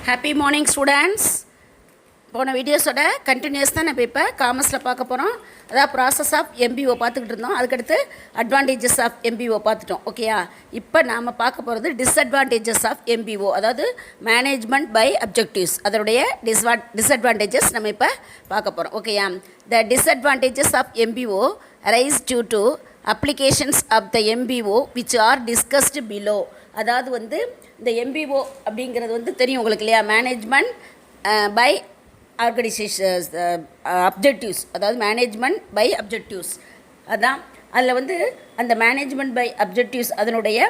Happy morning students. போன வீடியோஸோட continuous தான் நம்ம இப்போ காமர்ஸில் பார்க்க போகிறோம். அதாவது ப்ராசஸ் ஆஃப் எம்பிஓ பார்த்துக்கிட்டு இருந்தோம். அதுக்கடுத்து அட்வான்டேஜஸ் ஆஃப் எம்பிஓ பார்த்துட்டோம். ஓகேயா, இப்போ நாம் பார்க்க போகிறது டிஸ்அட்வான்டேஜஸ் ஆஃப் எம்பிஓ, அதாவது மேனேஜ்மெண்ட் பை அப்ஜெக்டிவ்ஸ். அதனுடைய டிஸ்அட்வான்டேஜஸ் நம்ம இப்போ பார்க்க போகிறோம். ஓகேயா, the disadvantages of MBO arise due to applications of the MBO which are discussed below. அதாவது வந்து இந்த எம்பிஓ அப்படிங்கிறது வந்து தெரியும் உங்களுக்கு இல்லையா, மேனேஜ்மெண்ட் பை ஆர்கனைசேஷன்ஸ் அப்ஜெக்டிவ்ஸ், அதாவது மேனேஜ்மெண்ட் பை அப்ஜெக்டிவ்ஸ். அதான் அதில் வந்து அந்த மேனேஜ்மெண்ட் பை அப்ஜெக்டிவ்ஸ் அதனுடைய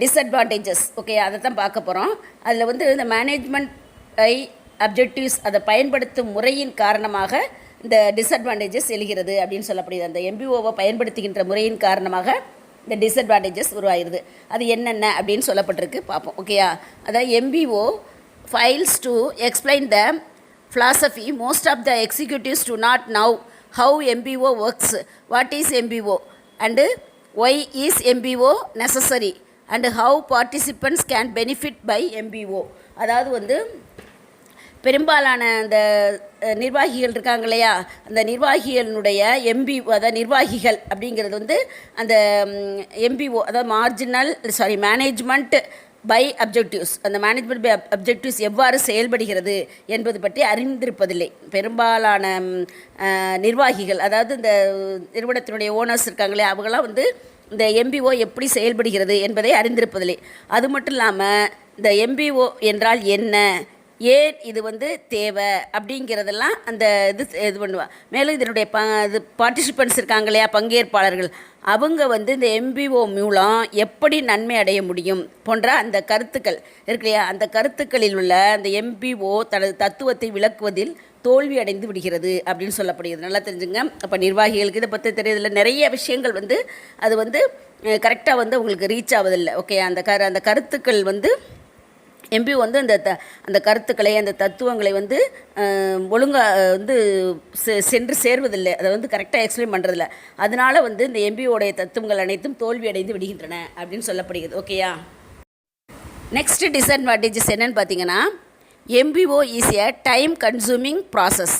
டிஸ்அட்வான்டேஜஸ். ஓகே, அதை தான் பார்க்க போகிறோம். அதில் வந்து இந்த மேனேஜ்மெண்ட் பை அப்ஜெக்டிவ்ஸ் அதை பயன்படுத்தும் முறையின் காரணமாக இந்த டிஸ்அட்வான்டேஜஸ் எழுகிறது அப்படின்னு சொல்லப்படுகிறது. அந்த எம்பிஓவை பயன்படுத்துகின்ற முறையின் காரணமாக இந்த டிஸ்அட்வான்டேஜஸ் உருவாகிறது. அது என்னென்ன அப்படின்னு சொல்லப்பட்டிருக்கு பார்ப்போம். ஓகேயா, அதாவது MBO files to explain the philosophy. Most of the executives do not know how MBO works, what is MBO, and why is MBO necessary, and how participants can benefit by MBO. அதாவது வந்து பெரும்பாலான அந்த நிர்வாகிகள் இருக்காங்க இல்லையா, அந்த நிர்வாகிகளுடைய அதாவது நிர்வாகிகள் அப்படிங்கிறது வந்து அந்த எம்பிஓ, அதாவது மேனேஜ்மெண்ட் பை அப்ஜெக்டிவ்ஸ், அந்த மேனேஜ்மெண்ட் பை அப்ஜெக்டிவ்ஸ் எவ்வாறு செயல்படுகிறது என்பது பற்றி அறிந்திருப்பதில்லை. பெரும்பாலான நிர்வாகிகள், அதாவது இந்த நிறுவனத்தினுடைய ஓனர்ஸ் இருக்காங்களே, அவங்களாம் வந்து இந்த எம்பிஓ எப்படி செயல்படுகிறது என்பதை அறிந்திருப்பதில்லை. அது மட்டும் இல்லாமல் இந்த எம்பிஓ என்றால் என்ன, ஏன் இது வந்து தேவை அப்படிங்கிறதெல்லாம் அந்த இது பண்ணுவாள். மேலும் இதனுடைய பார்ட்டிசிபெண்ட்ஸ் இருக்காங்க இல்லையா, பங்கேற்பாளர்கள், அவங்க வந்து இந்த எம்பிஓ மூலம் எப்படி நன்மை அடைய முடியும் போன்ற அந்த கருத்துக்கள் இருக்கு இல்லையா, அந்த கருத்துக்களில் உள்ள அந்த எம்பிஓ தனது தத்துவத்தை விளக்குவதில் தோல்வி அடைந்து விடுகிறது அப்படின்னு சொல்லப்படுகிறது. நல்லா தெரிஞ்சுங்க. அப்போ நிர்வாகிகளுக்கு இதை பற்றி தெரியறதில்ல, நிறைய விஷயங்கள் வந்து அது வந்து கரெக்டாக வந்து உங்களுக்கு ரீச் ஆவதில்லை. ஓகே, அந்த கருத்துக்கள் வந்து எம்பிஓ வந்து அந்த கருத்துக்களை, அந்த தத்துவங்களை வந்து ஒழுங்காக வந்து சென்று சேர்வதில்லை, அதை வந்து கரெக்டாக எக்ஸ்பிளைன் பண்ணுறதில்ல. அதனால் வந்து இந்த எம்பிஓடைய தத்துவங்கள் அனைத்தும் தோல்வி அடைந்து விடுகின்றன அப்படின்னு சொல்லப்படுகிறது. ஓகேயா, நெக்ஸ்ட் டிஸ்அட்வான்டேஜஸ் என்னென்னு பார்த்தீங்கன்னா, MBO is a time consuming process.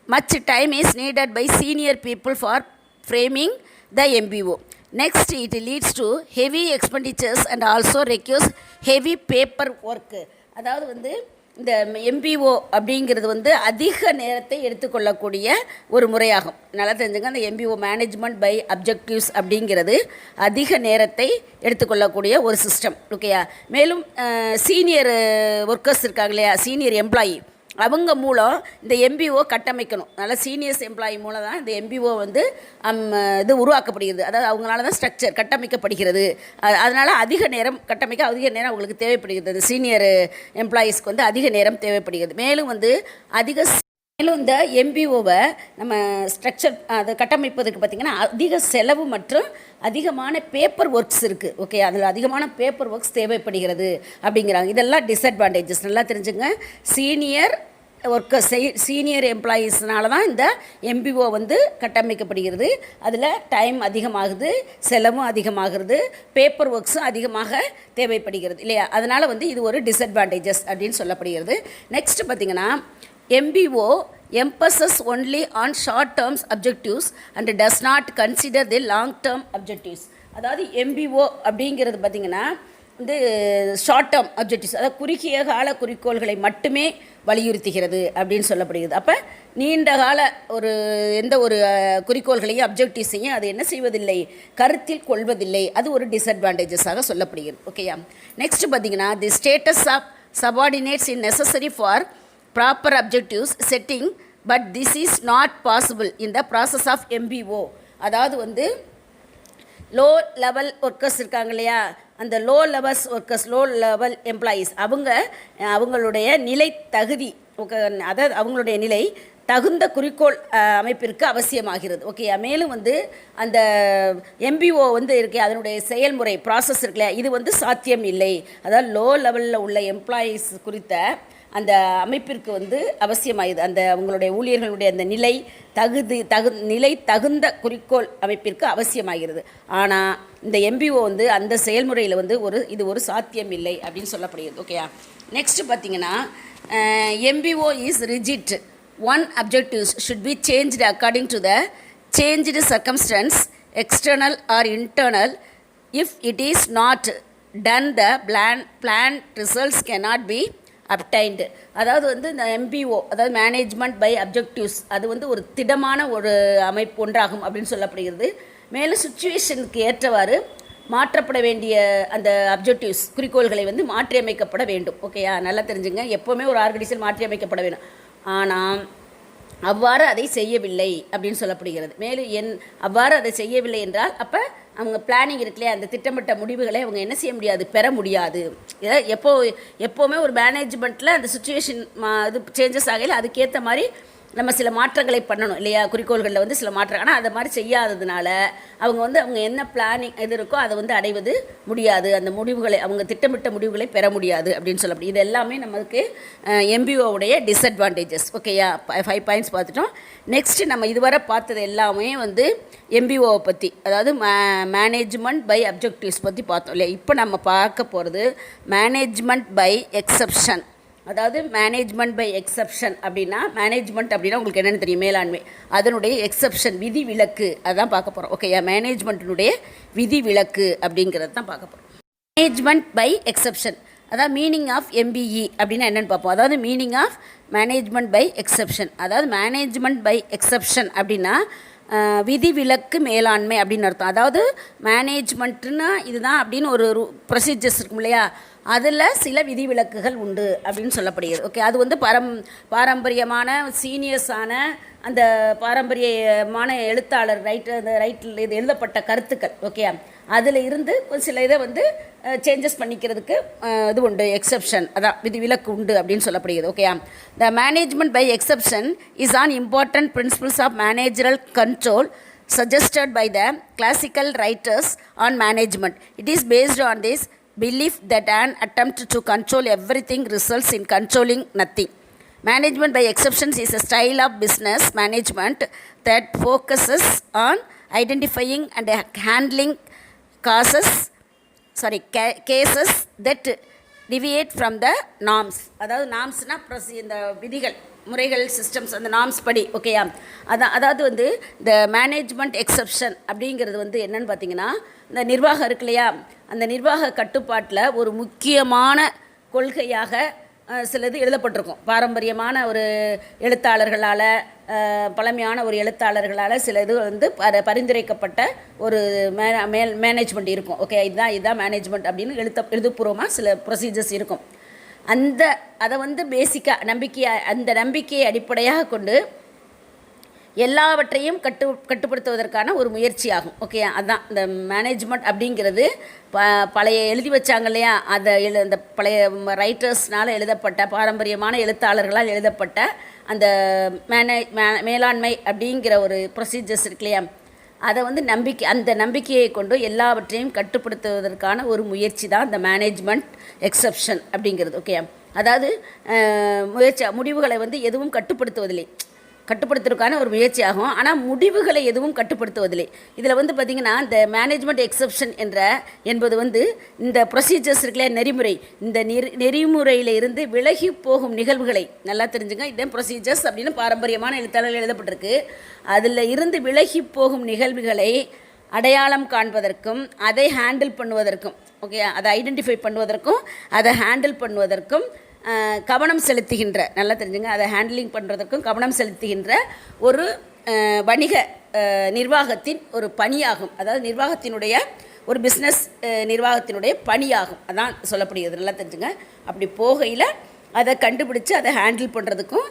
Much time is needed by senior people for framing the MBO. Next, it leads to heavy expenditures and also requires heavy paper work. அதாவது வந்து இந்த MBO அப்படிங்கிறது வந்து அதிக நேரத்தை எடுத்துக்கொள்ளக்கூடிய ஒரு முறையாகும். நல்லா தெரிஞ்சுங்க, அந்த எம்பிஓ மேனேஜ்மெண்ட் பை அப்ஜெக்டிவ்ஸ் அப்படிங்கிறது அதிக நேரத்தை எடுத்துக்கொள்ளக்கூடிய ஒரு சிஸ்டம். ஓகேயா, மேலும் சீனியர் ஒர்க்கர்ஸ் இருக்காங்க இல்லையா, சீனியர் எம்ப்ளாயி, அவங்க மூலம் இந்த எம்பிஓ கட்டமைக்கணும். அதனால் சீனியர்ஸ் எம்ப்ளாயி மூலம் தான் இந்த எம்பிஓ வந்து இது உருவாக்கப்படுகிறது. அதாவது அவங்களால தான் ஸ்ட்ரக்சர் கட்டமைக்கப்படுகிறது. அதனால் அதிக நேரம் அவங்களுக்கு தேவைப்படுகிறது. சீனியர் எம்ப்ளாயீஸ்க்கு வந்து அதிக நேரம் தேவைப்படுகிறது. மேலும் இந்த எம்பிஓவை நம்ம ஸ்ட்ரக்சர் அதை கட்டமைப்பதற்கு பார்த்திங்கன்னா அதிக செலவு மற்றும் அதிகமான பேப்பர் ஒர்க்ஸ் இருக்குது. ஓகே, அதில் அதிகமான பேப்பர் ஒர்க்ஸ் தேவைப்படுகிறது அப்படிங்கிறாங்க. இதெல்லாம் டிஸ்அட்வான்டேஜஸ். நல்லா தெரிஞ்சுங்க. சீனியர் எம்ப்ளாயீஸ்னால தான் இந்த எம்பிஓ வந்து கட்டமைக்கப்படுகிறது. அதில் டைம் அதிகமாகுது, செலவும் அதிகமாகிறது, பேப்பர் ஒர்க்ஸும் அதிகமாக தேவைப்படுகிறது இல்லையா. அதனால் வந்து இது ஒரு டிஸ்அட்வான்டேஜஸ் அப்படின்னு சொல்லப்படுகிறது. நெக்ஸ்ட் பார்த்திங்கன்னா, MBO emphasis only on short term objectives and does not consider the long term objectives. அதாவது MBO அப்படிங்கிறது பார்த்திங்கன்னா வந்து ஷார்ட் டேர்ம் அப்ஜெக்டிவ்ஸ், அதாவது குறுகிய கால குறிக்கோள்களை மட்டுமே வலியுறுத்துகிறது அப்படின்னு சொல்லப்படுகிறது. அப்போ நீண்ட கால எந்த ஒரு குறிக்கோள்களையும் அப்ஜெக்டிவ்ஸையும் அது என்ன செய்வதில்லை, கருத்தில் கொள்வதில்லை. அது ஒரு டிஸ்அட்வான்டேஜஸாக சொல்லப்படுகிறது. ஓகேயா, நெக்ஸ்ட் பார்த்திங்கன்னா, the status of subordinates in necessary for proper objectives setting, but this is not possible in the process of MBO. அதாவது வந்து லோ லெவல் ஒர்க்கர்ஸ் இருக்காங்க இல்லையா, அந்த லோ லெவல் எம்ப்ளாயீஸ், அவங்களுடைய நிலை தகுதி, அதாவது அவங்களுடைய நிலை தகுந்த குறிக்கோள் அமைப்பிற்கு அவசியமாகிறது. ஓகே, மேலும் வந்து அந்த எம்பிஓ வந்து இருக்கு, அதனுடைய செயல்முறை ப்ராசஸ் இருக்குல்ல, இது வந்து சாத்தியம் இல்லை. அதாவது லோ லெவலில் உள்ள எம்ப்ளாயீஸ் குறித்த அந்த அமைப்பிற்கு வந்து அவசியமாகுது. அந்த அவங்களுடைய ஊழியர்களுடைய அந்த நிலை தகுந்த குறிக்கோள் அமைப்பிற்கு அவசியமாகிறது. ஆனால் இந்த எம்பிஓ வந்து அந்த செயல்முறையில் வந்து இது ஒரு சாத்தியம் இல்லை அப்படின்னு சொல்லப்படுகிறது. ஓகேயா. நெக்ஸ்ட் பார்த்தீங்கன்னா MBO is rigid. One objectives should be changed according to the changed circumstances external or internal. If it is not done the plan results cannot be obtained. அதாவது வந்து இந்த எம்பிஓ அதாவது மேனேஜ்மெண்ட் பை அப்ஜெக்டிவ்ஸ் அது வந்து ஒரு திடமான ஒரு அமைப்பு ஒன்றாகும் அப்படின்னு சொல்லப்படுகிறது. மேலும் சுச்சுவேஷனுக்கு ஏற்றவாறு மாற்றப்பட வேண்டிய அந்த அப்ஜெக்டிவ்ஸ் குறிக்கோள்களை வந்து மாற்றியமைக்கப்பட வேண்டும். ஓகேயா, நல்லா தெரிஞ்சுங்க. எப்போவுமே ஒரு ஆர்கனைசேஷன் மாற்றியமைக்கப்பட வேண்டும். ஆனால் அவ்வாறு அதை செய்யவில்லை அப்படின்னு சொல்லப்படுகிறது. மேலும் அவ்வாறு அதை செய்யவில்லை என்றால் அப்போ அவங்க பிளானிங் இருக்குல்லையே அந்த திட்டமிட்ட முடிவுகளை அவங்க என்ன செய்ய முடியாது, பெற முடியாது. எப்போவுமே ஒரு மேனேஜ்மெண்ட்டில் அந்த சுச்சுவேஷன் இது சேஞ்சஸ் ஆகல அதுக்கேற்ற மாதிரி நம்ம சில மாற்றங்களை பண்ணணும் இல்லையா, குறிக்கோள்களில் வந்து சில மாற்றம். ஆனால் அதை மாதிரி செய்யாததுனால அவங்க என்ன பிளானிங் இது இருக்கோ அதை வந்து அடைவது முடியாது, அந்த முடிவுகளை அவங்க திட்டமிட்ட முடிவுகளை பெற முடியாது அப்படின்னு சொல்லப்படும். இது எல்லாமே நமக்கு எம்பிஓவுடைய டிஸ்அட்வான்டேஜஸ். ஓகேயா, 5 பாயிண்ட்ஸ் பார்த்துட்டோம். நெக்ஸ்ட்டு நம்ம இதுவரை பார்த்தது எல்லாமே வந்து எம்பிஓவை பற்றி, அதாவது மேனேஜ்மெண்ட் பை அப்ஜெக்டிவ்ஸ் பற்றி பார்த்தோம் இல்லையா. இப்போ நம்ம பார்க்க போகிறது மேனேஜ்மெண்ட் பை எக்ஸப்ஷன். அதாவது மேனேஜ்மெண்ட் பை எக்ஸப்ஷன் அப்படின்னா, மேனேஜ்மெண்ட் அப்படின்னா உங்களுக்கு என்னென்னு தெரியும், மேலாண்மை. அதனுடைய எக்ஸப்ஷன் விதி விலக்கு அதான் பார்க்க போகிறோம். ஓகேயா, மேனேஜ்மெண்ட்டினுடைய விதி விலக்கு அப்படிங்கிறது தான் பார்க்க போகிறோம். மேனேஜ்மெண்ட் பை எக்ஸப்ஷன் அதாவது மீனிங் ஆஃப் எம்பிஇ அப்படின்னா என்னென்னு பார்ப்போம். அதாவது meaning of management by exception, அதாவது மேனேஜ்மெண்ட் பை எக்ஸப்ஷன் அப்படின்னா விதிவிலக்கு மேலாண்மை அப்படின்னு அர்த்தம். அதாவது மேனேஜ்மெண்ட்டுன்னா இதுதான் அப்படின்னு ஒரு ப்ரொசீஜர்ஸ் இருக்கும் இல்லையா, அதில் சில விதிவிலக்குகள் உண்டு அப்படின்னு சொல்லப்படுகிறது. ஓகே, அது வந்து பாரம்பரியமான சீனியர்ஸான அந்த பாரம்பரியமான எழுத்தாளர் ரைட்டில் இது எழுதப்பட்ட கருத்துக்கள். ஓகே, அதில் இருந்து சில இதை வந்து சேஞ்சஸ் பண்ணிக்கிறதுக்கு இது உண்டு, எக்ஸப்ஷன் அதான் விதிவிலக்கு உண்டு அப்படின்னு சொல்லப்படுகிறது. Okay, the management by exception is an important principles of managerial control suggested by the classical writers on management. It is based on this belief that an attempt to control everything results in controlling nothing. Management by exceptions is a style of business management that focuses on identifying and handling cases that deviate from the norms. அதாவது நார்ம்ஸ்னா இந்த விதிகள், முறைகள், systems, அந்த norms படி. ஓகேயா, அதாவது வந்து இந்த மேனேஜ்மெண்ட் எக்ஸப்ஷன் அப்படிங்கிறது வந்து என்னென்னு பார்த்தீங்கன்னா, இந்த நிர்வாகம் இருக்கு இல்லையா, அந்த நிர்வாக கட்டுப்பாட்டில் ஒரு முக்கியமான கொள்கையாக சிலது எழுதப்பட்டிருக்கும். பாரம்பரியமான ஒரு எழுத்தாளர்களால், பழமையான ஒரு எழுத்தாளர்களால் சில இது வந்து பரிந்துரைக்கப்பட்ட ஒரு மேனேஜ்மெண்ட் இருக்கும். ஓகே, இதுதான் மேனேஜ்மெண்ட் அப்படின்னு எழுதுப்பூர்வமாக சில ப்ரொசீஜர்ஸ் இருக்கும். அதை வந்து பேசிக்காக அந்த நம்பிக்கையை அடிப்படையாக கொண்டு எல்லாவற்றையும் கட்டுப்படுத்துவதற்கான ஒரு முயற்சியாகும். ஓகே, அதுதான் இந்த மேனேஜ்மெண்ட் அப்படிங்கிறது. பழைய எழுதி வச்சாங்க இல்லையா, அந்த பழைய ரைட்டர்ஸ்னால் எழுதப்பட்ட, பாரம்பரியமான எழுத்தாளர்களால் எழுதப்பட்ட அந்த மேலாண்மை அப்படிங்கிற ஒரு ப்ரொசீஜர்ஸ் இருக்கு இல்லையா, அதை வந்து அந்த நம்பிக்கையை கொண்டு எல்லாவற்றையும் கட்டுப்படுத்துவதற்கான ஒரு முயற்சி தான் இந்த மேனேஜ்மெண்ட் எக்ஸப்ஷன் அப்படிங்கிறது. ஓகே, அதாவது முடிவுகளை வந்து எதுவும் கட்டுப்படுத்துவதற்கான ஒரு முயற்சியாகும். ஆனால் முடிவுகளை எதுவும் கட்டுப்படுத்துவதில்லை. இதில் வந்து பார்த்திங்கன்னா இந்த மேனேஜ்மெண்ட் எக்ஸப்ஷன் என்பது வந்து இந்த ப்ரொசீஜர்ஸ் இருக்குல்ல, நெறிமுறை, இந்த நெறிமுறையில் இருந்து விலகி போகும் நிகழ்வுகளை நல்லா தெரிஞ்சுங்க. இதே ப்ரொசீஜர்ஸ் அப்படின்னு பாரம்பரியமான எழுத்தாளர்கள் எழுதப்பட்டிருக்கு. அதில் இருந்து விலகி போகும் நிகழ்வுகளை அடையாளம் காண்பதற்கும் அதை ஹேண்டில் பண்ணுவதற்கும், ஓகே, அதை ஐடென்டிஃபை பண்ணுவதற்கும் அதை ஹேண்டில் பண்ணுவதற்கும் கவனம் செலுத்துகின்ற, நல்லா தெரிஞ்சுங்க, அதை ஹேண்ட்லிங் பண்ணுறதுக்கும் கவனம் செலுத்துகின்ற ஒரு வணிக நிர்வாகத்தின் ஒரு பணியாகும். அதாவது நிர்வாகத்தினுடைய ஒரு பிஸ்னஸ் நிர்வாகத்தினுடைய பணியாகும். அதான் சொல்லப்படுகிறது. நல்லா தெரிஞ்சுங்க. அப்படி போகையில் அதை கண்டுபிடிச்சி அதை ஹேண்டில் பண்ணுறதுக்கும்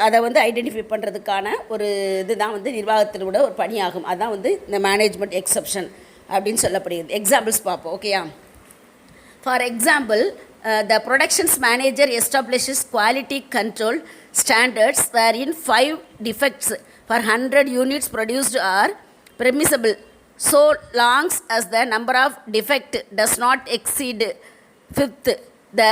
அதை வந்து ஐடென்டிஃபை பண்ணுறதுக்கான ஒரு இதுதான் வந்து நிர்வாகத்தினோட ஒரு பணியாகும். அதுதான் வந்து இந்த மேனேஜ்மெண்ட் எக்ஸப்ஷன் அப்படின்னு சொல்லப்படுகிறது. எக்ஸாம்பிள்ஸ் பார்ப்போம். ஓகேயா, for example, the productions manager establishes quality control standards wherein 5 defects per 100 units produced are permissible so long as the number of defect does not exceed 5th. The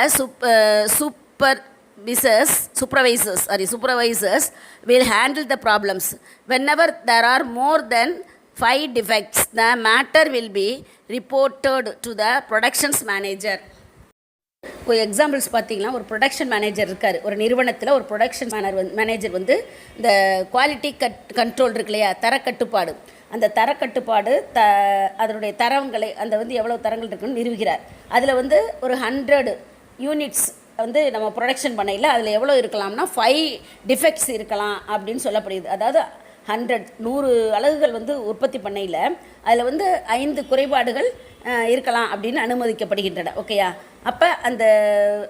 supervisors will handle the problems. Whenever there are more than 5 defects, the matter will be reported to the productions manager. இப்போ examples பார்த்தீங்கன்னா ஒரு production manager இருக்கார். ஒரு நிறுவனத்தில் ஒரு production manager வந்து இந்த quality control இருக்கு இல்லையா, தரக்கட்டுப்பாடு, அந்த தரக்கட்டுப்பாடு அதனுடைய தரங்களை அந்த வந்து எவ்வளோ தரங்கள் இருக்குன்னு நிறுவுகிறார். அதில் வந்து ஒரு 100 யூனிட்ஸ் வந்து நம்ம ப்ரொடக்ஷன் பண்ணையில் அதில் எவ்வளோ இருக்கலாம்னா 5 டிஃபெக்ட்ஸ் இருக்கலாம் அப்படின்னு சொல்லப்படுது. அதாவது 100 அலகுகள் வந்து உற்பத்தி பண்ணையில் அதில் வந்து 5 குறைபாடுகள் இருக்கலாம் அப்படின்னு அனுமதிக்கப்படுகின்றன. ஓகேயா? அப்போ அந்த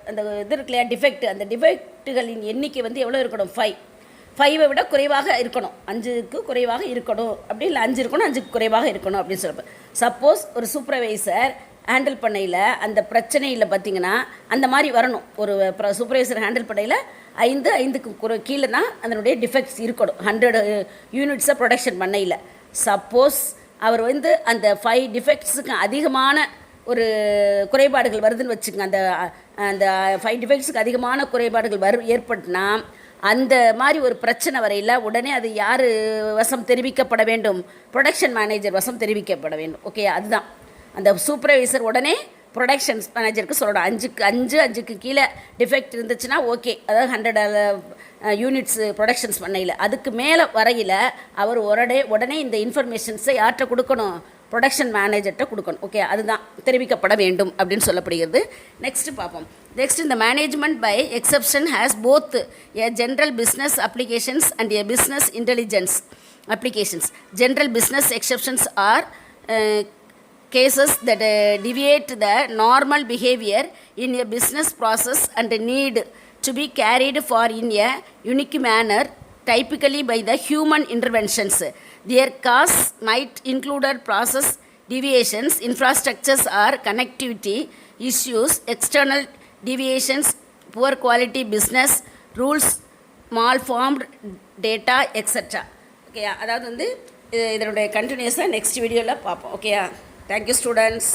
அந்த இது இருக்கு இல்லையா, டிஃபெக்ட், அந்த டிஃபெக்ட்டுகளின் எண்ணிக்கை வந்து எவ்வளோ இருக்கணும்? 5 விட குறைவாக இருக்கணும், 5க்கு குறைவாக இருக்கணும், அப்படி இல்லை 5 இருக்கணும் 5க்கு குறைவாக இருக்கணும் அப்படின்னு சொல்லுவேன். சப்போஸ் ஒரு சூப்பர்வைசர் ஹேண்டில் பண்ணையில் அந்த பிரச்சனையில் பார்த்திங்கன்னா அந்த மாதிரி வரணும். ஒரு சூப்பர்வைசர் ஹேண்டில் பண்ணையில் 5க்கு கீழே தான் அதனுடைய டிஃபெக்ட்ஸ் இருக்கணும் 100 யூனிட்ஸை ப்ரொடக்ஷன் பண்ணையில். சப்போஸ் அவர் வந்து அந்த 5 டிஃபெக்ட்ஸுக்கு அதிகமான ஒரு குறைபாடுகள் வருதுன்னு வச்சுக்கோங்க, அந்த 5 டிஃபெக்ட்ஸுக்கு அதிகமான குறைபாடுகள் ஏற்பட்டுனா அந்த மாதிரி ஒரு பிரச்சனை வரையில் உடனே அது யார் வசம் தெரிவிக்கப்பட வேண்டும்? ப்ரொடக்ஷன் மேனேஜர் வசம் தெரிவிக்கப்பட வேண்டும். ஓகே, அதுதான் அந்த சூப்பர்வைசர் உடனே ப்ரொடக்ஷன்ஸ் மேனேஜருக்கு சொல்லணும். 5க்கு கீழே டிஃபெக்ட் இருந்துச்சுன்னா ஓகே, அதாவது 100 யூனிட்ஸ் ப்ரொடக்ஷன்ஸ் பண்ணையில். அதுக்கு மேலே வரையில் அவர் உடனே இந்த இன்ஃபர்மேஷன்ஸை யார்கிட்ட கொடுக்கணும்? ப்ரொடக்ஷன் மேனேஜர்கிட்ட கொடுக்கணும். ஓகே, அதுதான் தெரிவிக்கப்பட வேண்டும் அப்படின்னு சொல்லப்படுகிறது. நெக்ஸ்ட்டு பார்ப்போம். நெக்ஸ்ட், இந்த management by exception has both a general business applications and a business intelligence applications. General business exceptions are cases that deviate the normal behavior in a business process and need to be carried for in a unique manner, typically by the human interventions. Their cause might include process deviations, infrastructures or connectivity issues, external deviations, poor quality business rules, malformed data, etc. ஓகேயா? அதாவது வந்து இதனுடைய கண்டினியூஸாக next வீடியோவில் பார்ப்போம். ஓகேயா? Thank you students.